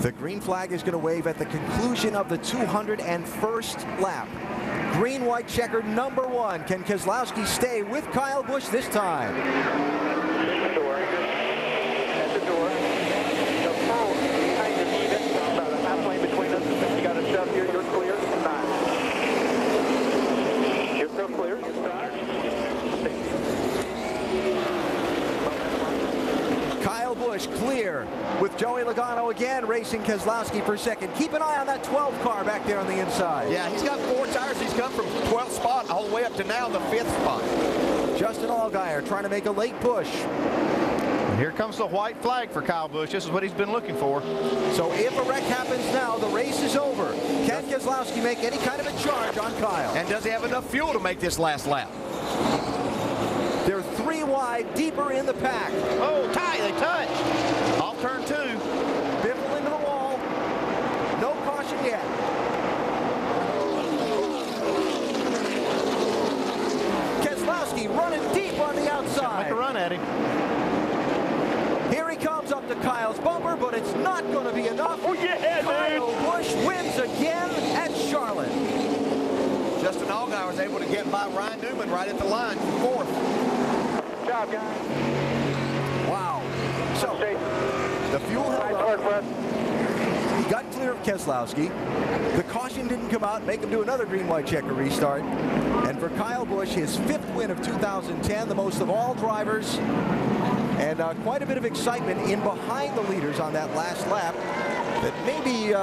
The green flag is going to wave at the conclusion of the 201st lap. Green, white checker number 1. Can Keselowski stay with Kyle Busch this time? At the door. At the door. The pole kind of even. About a half lane between us. You got to shove here. You're clear. Fine. You're still clear. You're fine. Kyle Busch clear with Joey Logano again racing Keselowski for second. Keep an eye on that 12 car back there on the inside. Yeah, he's got 4 tires. He's come from 12th spot all the way up to now the 5th spot. Justin Allgaier trying to make a late push. And here comes the white flag for Kyle Busch. This is what he's been looking for. So if a wreck happens now, the race is over. Can Keselowski make any kind of a charge on Kyle? And does he have enough fuel to make this last lap? They're 3 wide, deeper in the pack. Oh, tie, they touch. Off turn 2. Biffle into the wall. No caution yet. Keselowski running deep on the outside. Make a run at him. Here he comes up to Kyle's bumper, but it's not going to be enough. Oh, yeah, Kyle Busch wins again at Charlotte. Justin Allgaier was able to get by Ryan Newman right at the line for 4th. Good job, guys. Wow. So the fuel held up. He got clear of Keselowski. The caution didn't come out, make him do another green, white checker restart. And for Kyle Busch, his 5th win of 2010, the most of all drivers. And quite a bit of excitement in behind the leaders on that last lap. That maybe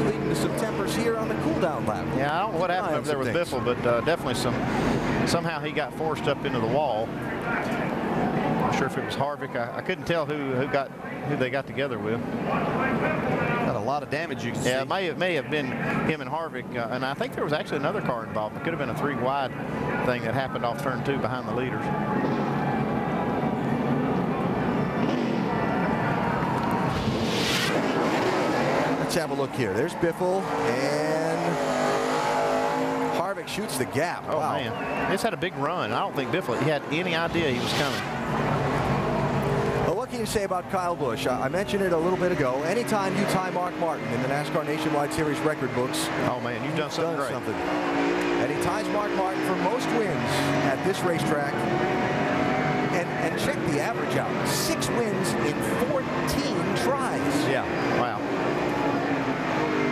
leading to some tempers here on the cool-down lap. Yeah, I don't know what happened over there with Biffle, but definitely somehow he got forced up into the wall. Not sure if it was Harvick. I couldn't tell who they got together with. Got a lot of damage you can see. Yeah, it may have been him and Harvick, and I think there was actually another car involved. It could have been a 3 wide thing that happened off turn 2 behind the leaders. Let's have a look here. There's Biffle, and Harvick shoots the gap. Oh, wow. man. This had a big run. I don't think Biffle had any idea he was coming. Well, what can you say about Kyle Busch? I mentioned it a little bit ago. Anytime you tie Mark Martin in the NASCAR Nationwide Series record books, oh, man, you've done something great. And he ties Mark Martin for most wins at this racetrack. And check the average out. 6 wins in 14 tries. Yeah, wow.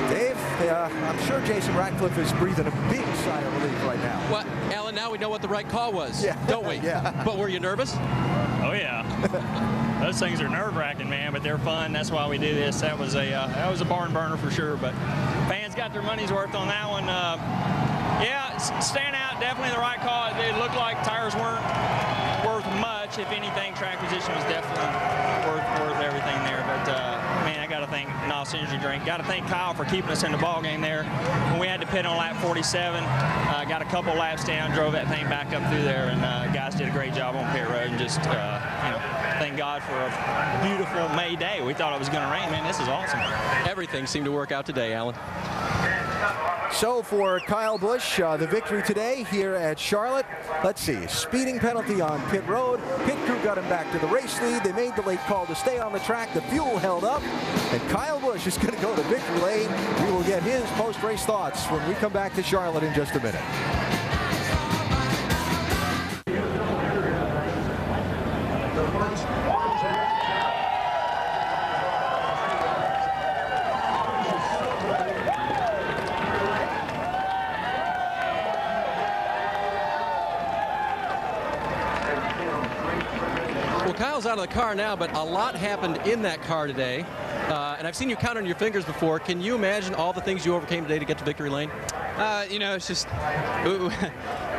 Dave, I'm sure Jason Ratcliffe is breathing a big sigh of relief right now. Well, Alan, now we know what the right call was, don't we? Yeah. But were you nervous? Oh yeah. Those things are nerve-wracking, man, but they're fun. That's why we do this. That was a barn burner for sure. But fans got their money's worth on that one. Yeah, stand out. Definitely the right call. It looked like tires weren't worth much. If anything, track position was definitely worth everything there. But man, I got to thank NOS Energy Drink. Got to thank Kyle for keeping us in the ball game there. When we had to pit on lap 47, got a couple laps down, drove that thing back up through there, and guys did a great job on pit road. And just thank God for a beautiful May day. We thought it was going to rain. Man, this is awesome. Everything seemed to work out today, Alan. So for Kyle Busch, the victory today here at Charlotte. Let's see, speeding penalty on pit road. Pit crew got him back to the race lead. They made the late call to stay on the track. The fuel held up, and Kyle Busch is going to go to victory lane. We will get his post-race thoughts when we come back to Charlotte in just a minute. Kyle's out of the car now, but a lot happened in that car today. And I've seen you count on your fingers before. Can you imagine all the things you overcame today to get to victory lane? It's just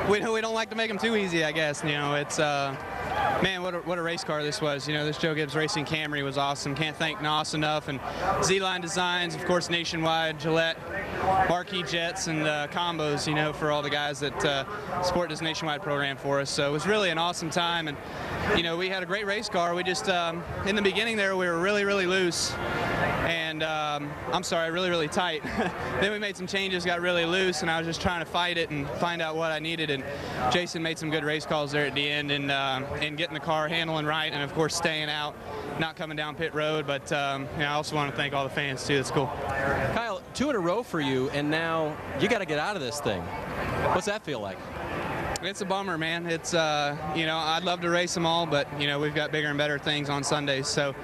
we don't like to make them too easy, I guess. It's man, what a race car this was. This Joe Gibbs Racing Camry was awesome. Can't thank NOS enough, and Z-Line Designs, of course, Nationwide, Gillette, Marquee Jets, and Combos, for all the guys that support this Nationwide program for us. So it was really an awesome time, and we had a great race car. We just in the beginning there we were really, really loose, and I'm sorry, really tight. Then we made some changes, got really loose, and I was just trying to fight it and find out what I needed. And Jason made some good race calls there at the end, and getting the car handling right, and of course staying out, not coming down pit road. But I also want to thank all the fans too. That's cool. Kyle, 2 in a row for you, and now you got to get out of this thing. What's that feel like? It's a bummer, man. It's I'd love to race them all, but we've got bigger and better things on Sundays. So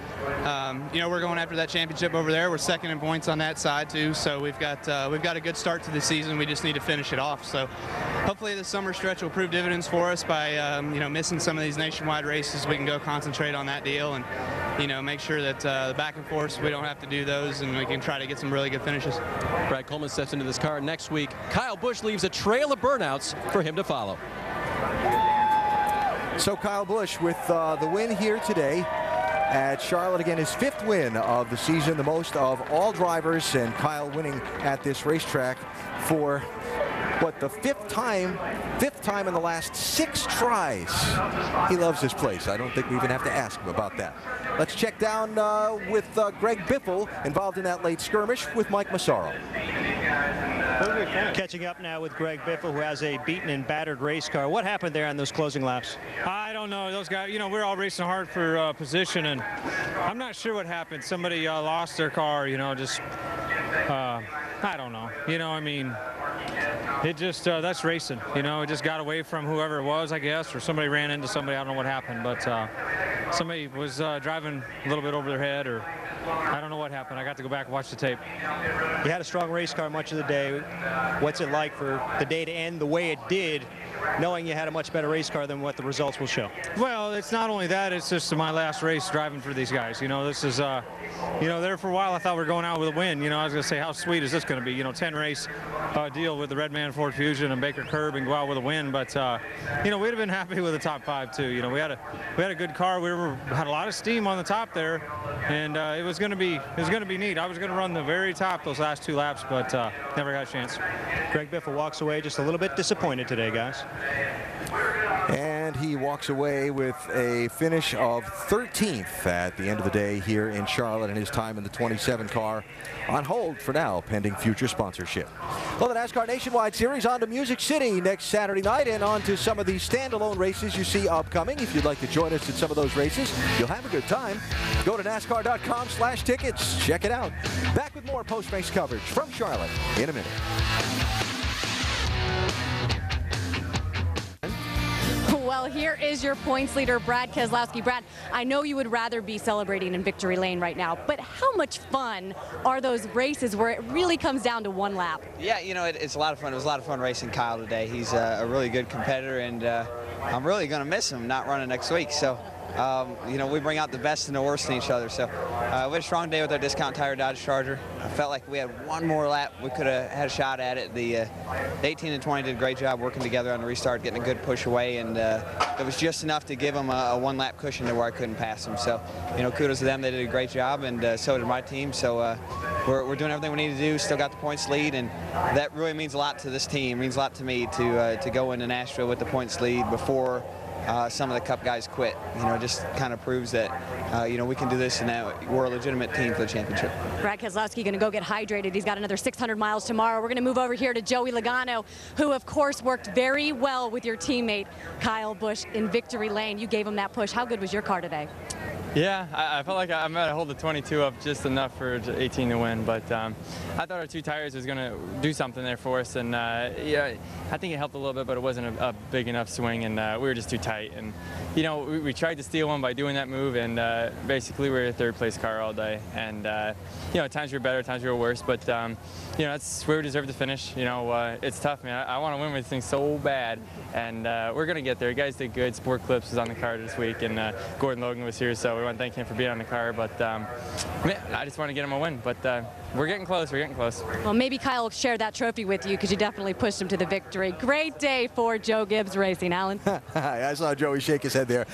we're going after that championship over there. We're second in points on that side too. So we've got a good start to the season. We just need to finish it off. So hopefully the summer stretch will prove dividends for us by missing some of these nationwide races. We can go concentrate on that deal and make sure that the back and forth, we don't have to do those, and we can try to get some really good finishes. Brad Coleman steps into this car next week. Kyle Busch leaves a trail of burnouts for him to follow. So Kyle Busch with the win here today at Charlotte. Again, his 5th win of the season, the most of all drivers, and Kyle winning at this racetrack for the 5th time in the last 6 tries. He loves this place. I don't think we even have to ask him about that. Let's check down with Greg Biffle, involved in that late skirmish with Mike Massaro. Catching up now with Greg Biffle, who has a beaten and battered race car. What happened there on those closing laps? I don't know. Those guys, we're all racing hard for position, and I'm not sure what happened. Somebody lost their car, I don't know. It just, that's racing. It just got away from whoever it was, I guess, or somebody ran into somebody. I don't know what happened, but somebody was driving a little bit over their head, or I don't know what happened. I got to go back and watch the tape. You had a strong race car much of the day. What's it like for the day to end the way it did, knowing you had a much better race car than what the results will show? Well, it's not only that, it's just my last race driving for these guys. This is, there for a while I thought we were going out with a win. I was going to say, how sweet is this going to be? 10 race deal with the Redman Ford Fusion and Baker Curb and go out with a win. But, we'd have been happy with the top 5 too. We had a good car. We had a lot of steam on the top there, and it was going to be neat. I was going to run the very top those last 2 laps, but never got a chance. Greg Biffle walks away just a little bit disappointed today, guys. And he walks away with a finish of 13th at the end of the day here in Charlotte, and his time in the 27 car on hold for now, pending future sponsorship. Well, the NASCAR Nationwide Series on to Music City next Saturday night, and on to some of the standalone races you see upcoming. If you'd like to join us at some of those races, you'll have a good time. Go to NASCAR.com/tickets. Check it out. Back with more post-race coverage from Charlotte in a minute. Well, here is your points leader, Brad Keselowski. Brad, I know you would rather be celebrating in victory lane right now, but how much fun are those races where it really comes down to 1 lap? Yeah, it's a lot of fun. It was a lot of fun racing Kyle today. He's a really good competitor, and I'm really going to miss him not running next week. So, we bring out the best and the worst in each other. So we had a strong day with our discount tire Dodge Charger. I felt like we had 1 more lap. We could have had a shot at it. The 18 and 20 did a great job working together on the restart, getting a good push away, and it was just enough to give them a 1 lap cushion to where I couldn't pass them. So, kudos to them. They did a great job, and so did my team. So we're doing everything we need to do. Still got the points lead, and that really means a lot to this team. It means a lot to me to go into Nashville with the points lead before some of the Cup guys quit. It just kind of proves that, we can do this, and that we're a legitimate team for the championship. Brad Keselowski going to go get hydrated. He's got another 600 miles tomorrow. We're going to move over here to Joey Logano, who, of course, worked very well with your teammate, Kyle Busch, in victory lane. You gave him that push. How good was your car today? Yeah, I felt like I might have hold the 22 up just enough for 18 to win, but I thought our 2 tires was going to do something there for us, and yeah, I think it helped a little bit, but it wasn't a big enough swing, and we were just too tight. And we tried to steal one by doing that move, and basically we were a 3rd place car all day. And times we were better, times we were worse, but that's where we deserve to finish. It's tough, man. I want to win with this thing so bad, and we're going to get there. You guys did good. Sport Clips was on the car this week, and Gordon Logan was here, so we want to thank him for being on the car. But I just want to get him a win. But we're getting close. We're getting close. Well, maybe Kyle will share that trophy with you, because you definitely pushed him to the victory. Great day for Joe Gibbs Racing, Alan. I saw Joey shake his head there.